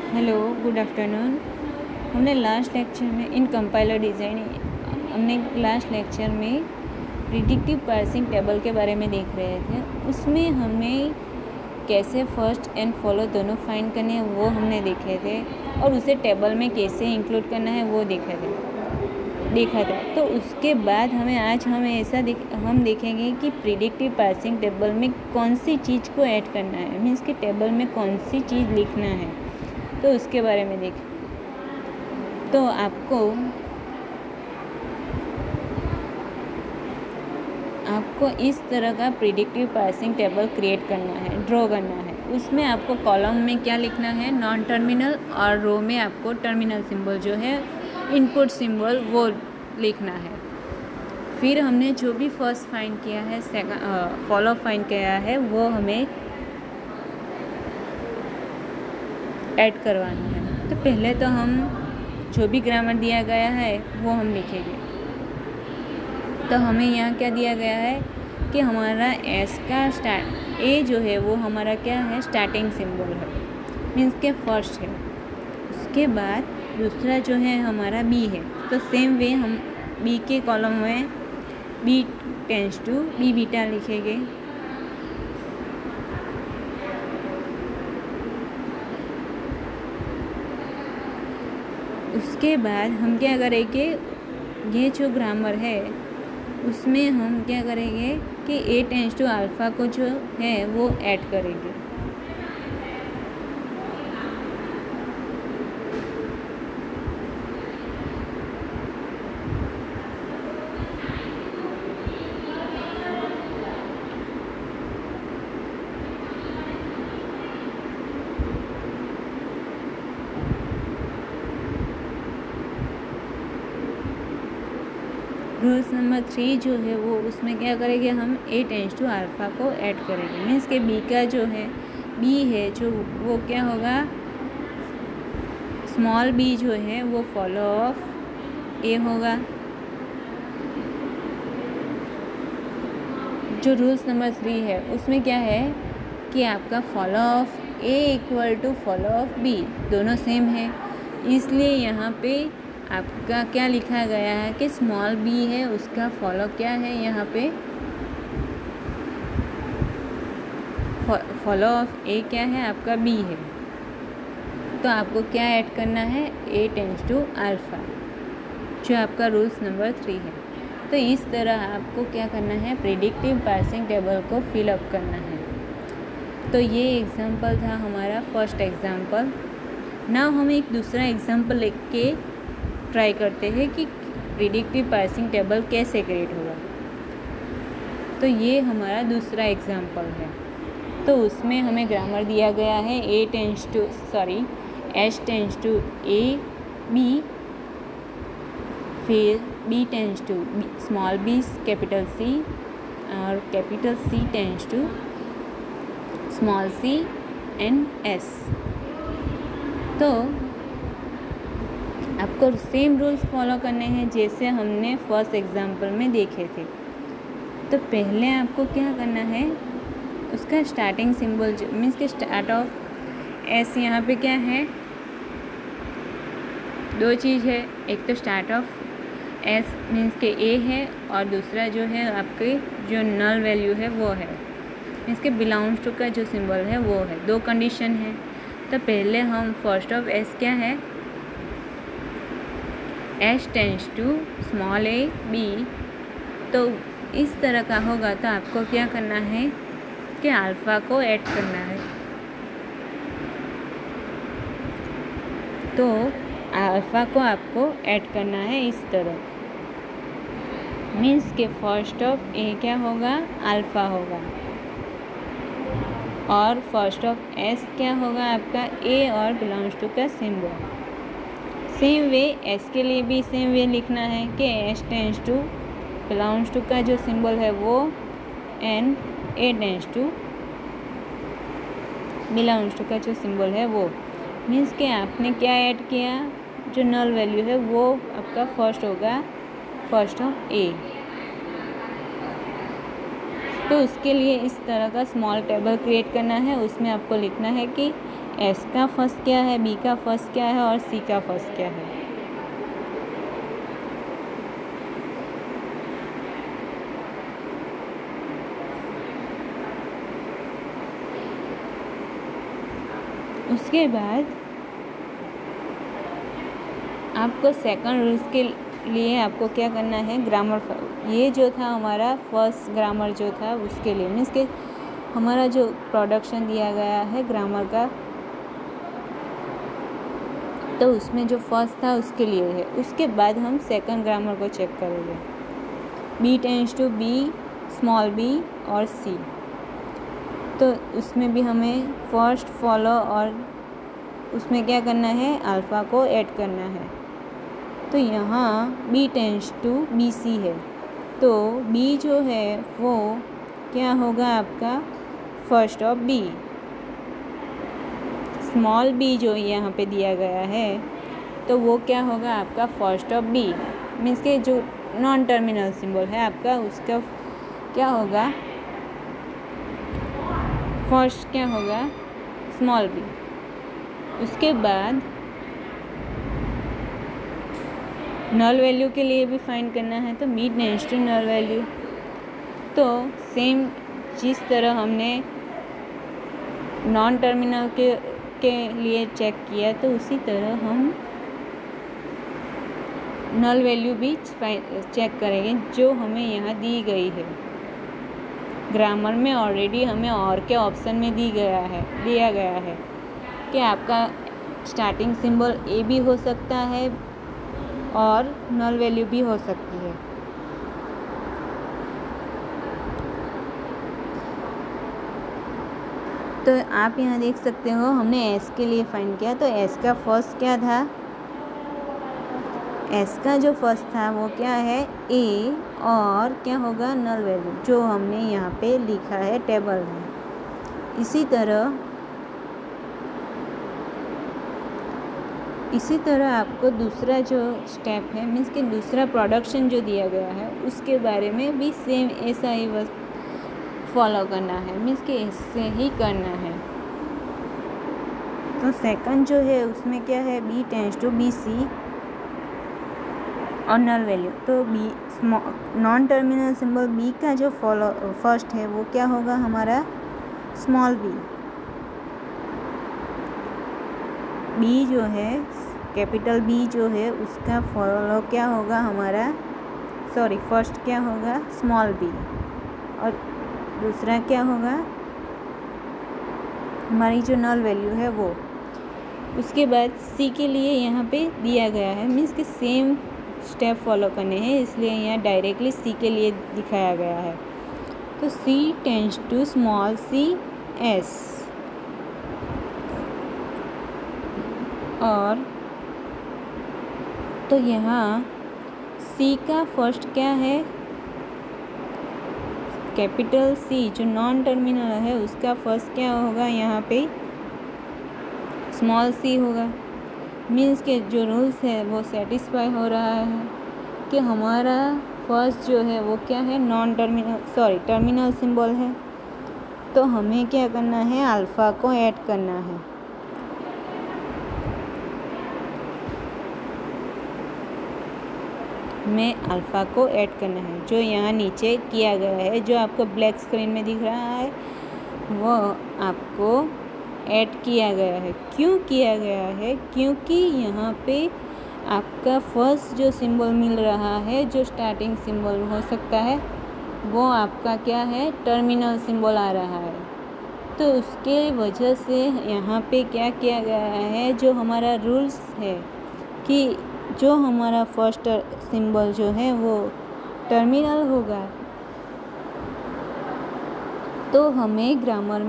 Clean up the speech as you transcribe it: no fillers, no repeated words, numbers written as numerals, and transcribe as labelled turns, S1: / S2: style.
S1: Hello, good afternoon. हमने last lecture में इन compiler design हमने लास्ट लेक्चर में प्रिडिक्टिव पार्सिंग टेबल के बारे में देख रहे थे। उसमें हमें कैसे फर्स्ट एंड फॉलो दोनों फाइंड करने हैं वो हमने देखे थे, और उसे टेबल में कैसे इंक्लूड करना है वो देखा था। तो उसके बाद हम देखेंगे कि प्रिडिक्टिव पार्सिंग टेबल में कौन सी चीज़ को ऐड करना है, मीन्स कि टेबल में कौन सी चीज़ लिखना है, तो उसके बारे में देखें। तो आपको इस तरह का प्रिडिक्टिव पार्सिंग टेबल क्रिएट करना है, ड्रॉ करना है। उसमें आपको कॉलम में क्या लिखना है, नॉन टर्मिनल, और रो में आपको टर्मिनल सिंबल जो है इनपुट सिंबल वो लिखना है। फिर हमने जो भी फर्स्ट फाइंड किया है, फॉलो फाइंड किया है, वो हमें ऐड करवाना है। तो पहले तो हम जो भी ग्रामर दिया गया है वो हम लिखेंगे। तो हमें यहाँ क्या दिया गया है कि हमारा एस का ए जो है वो हमारा क्या है, स्टार्टिंग सिंबल है, मीन्स के फर्स्ट है। उसके बाद दूसरा जो है हमारा बी है। तो सेम वे हम बी के कॉलम में B tends to B beta लिखेंगे। उसके बाद हम क्या करेंगे, ये जो ग्रामर है उसमें हम क्या करेंगे कि ए टेंस टू अल्फ़ा को जो है वो ऐड करेंगे। रूल्स नंबर 3 जो है वो उसमें क्या करेंगे, हम ए टेंस टू अल्फ़ा को ऐड करेंगे। मीन्स के बी का जो है बी है जो वो क्या होगा, स्मॉल बी जो है वो फॉलो ऑफ ए होगा। जो रूल्स नंबर 3 है उसमें क्या है कि आपका follow of A equal to follow of B दोनों सेम है, इसलिए यहाँ पे आपका क्या लिखा गया है कि स्मॉल बी है उसका फॉलो क्या है, यहाँ पे फॉलो ऑफ ए क्या है, आपका बी है। तो आपको क्या ऐड करना है, ए टेंस टू अल्फ़ा, जो आपका रूल्स नंबर 3 है। तो इस तरह आपको क्या करना है, प्रिडिक्टिव पार्सिंग टेबल को फिलअप करना है। तो ये एग्जाम्पल था हमारा फर्स्ट एग्जाम्पल। नाउ हम एक दूसरा एग्जाम्पल लिख के ट्राई करते हैं कि प्रिडिक्टिव पार्सिंग टेबल कैसे क्रिएट होगा। तो ये हमारा दूसरा एग्जाम्पल है। तो उसमें हमें ग्रामर दिया गया है S tends to A B, फिर B tends to small b capital C, और capital C tends to small c and S. तो आपको सेम रूल्स फॉलो करने हैं जैसे हमने फर्स्ट एग्जाम्पल में देखे थे। तो पहले आपको क्या करना है, उसका स्टार्टिंग सिंबल मीन्स के स्टार्ट ऑफ एस, यहाँ पे क्या है, दो चीज़ है। एक तो स्टार्ट ऑफ एस मीन्स के ए है, और दूसरा जो है आपके जो नल वैल्यू है वो है, मीन्स के बिलोंग्स टू का जो सिंबल है वो है। दो कंडीशन है। तो पहले हम फर्स्ट ऑफ एस क्या है, S tends to small A B. तो इस तरह का होगा तो आपको क्या करना है कि अल्फ़ा को ऐड करना है। तो अल्फ़ा को आपको ऐड करना है इस तरह, मीन्स के फर्स्ट ऑफ ए क्या होगा, अल्फ़ा होगा, और फर्स्ट ऑफ एस क्या होगा आपका, ए और बिलोंग्स टू का सिंबल। सेम वे एस के लिए भी सेम वे लिखना है कि S tends to belongs to का जो सिंबल है वो, and A tends to belongs to का जो सिंबल है वो। मीन्स कि आपने क्या ऐड किया, जो नल वैल्यू है वो आपका फर्स्ट होगा, फर्स्ट ऑफ ए। तो उसके लिए इस तरह का स्मॉल टेबल क्रिएट करना है। उसमें आपको लिखना है कि एस का फर्स्ट क्या है, बी का फर्स्ट क्या है और सी का फर्स्ट क्या है। उसके बाद आपको सेकंड रूल्स के लिए आपको क्या करना है, ग्रामर, ये जो था हमारा फर्स्ट ग्रामर जो था उसके लिए, मीन्स के हमारा जो प्रोडक्शन दिया गया है ग्रामर का, तो उसमें जो फर्स्ट था उसके लिए है। उसके बाद हम सेकंड ग्रामर को चेक करेंगे, B tends to B, small B और सी। तो उसमें भी हमें फर्स्ट, फॉलो और उसमें क्या करना है, अल्फ़ा को ऐड करना है। तो यहाँ B tends to B C है, तो बी जो है वो क्या होगा आपका first of B. Small B जो यहाँ पे दिया गया है तो वो क्या होगा आपका फर्स्ट ऑफ बी, मीन्स के जो नॉन टर्मिनल सिंबल है आपका उसका क्या होगा, फर्स्ट क्या होगा स्मॉल बी। उसके बाद नल वैल्यू के लिए भी फाइंड करना है, तो B tends to null value. तो सेम जिस तरह हमने नॉन टर्मिनल के लिए चेक किया, तो उसी तरह हम नल वैल्यू भी चेक करेंगे जो हमें यहाँ दी गई है। ग्रामर में ऑलरेडी हमें और के ऑप्शन में दिया गया है कि आपका स्टार्टिंग सिंबल ए भी हो सकता है और नल वैल्यू भी हो सकती है। तो आप यहाँ देख सकते हो हमने एस के लिए फाइंड किया, तो एस का फर्स्ट क्या था, एस का जो फर्स्ट था वो क्या है ए, और क्या होगा नल वैल्यू जो हमने यहाँ पे लिखा है टेबल में। इसी तरह आपको दूसरा जो स्टेप है, मीन्स कि दूसरा प्रोडक्शन जो दिया गया है उसके बारे में भी सेम ऐसा ही बस फॉलो करना है, मीन्स कि इससे ही करना है। तो सेकंड जो है उसमें क्या है, B tends to B C और नल वैल्यू। तो B non terminal symbol B का जो फर्स्ट है वो क्या होगा हमारा स्मॉल बी। बी जो है कैपिटल बी जो है उसका फॉलो क्या होगा हमारा, फर्स्ट क्या होगा स्मॉल बी और दूसरा क्या होगा हमारी जो नल वैल्यू है वो। उसके बाद सी के लिए यहाँ पे दिया गया है, मीन्स कि सेम स्टेप फॉलो करने हैं, इसलिए यहाँ डायरेक्टली सी के लिए दिखाया गया है। तो C tends to small c S, और तो यहाँ सी का फर्स्ट क्या है, कैपिटल सी जो नॉन टर्मिनल है उसका फर्स्ट क्या होगा यहाँ पे स्मॉल सी होगा। मीन्स के जो रूल्स है वो सेटिस्फाई हो रहा है कि हमारा फर्स्ट जो है वो क्या है टर्मिनल सिंबल है, तो हमें क्या करना है अल्फ़ा को ऐड करना है। में अल्फ़ा को ऐड करना है, जो यहाँ नीचे किया गया है, जो आपको ब्लैक स्क्रीन में दिख रहा है वो आपको ऐड किया गया है। क्यों किया गया है, क्योंकि यहाँ पे आपका फर्स्ट जो सिंबल मिल रहा है, जो स्टार्टिंग सिंबल हो सकता है, वो आपका क्या है टर्मिनल सिंबल आ रहा है। तो उसके वजह से यहाँ पे क्या किया गया है, जो हमारा रूल्स है कि जो हमारा फर्स्ट सिंबल जो है वो टर्मिनल होगा, तो हमें ग्रामर में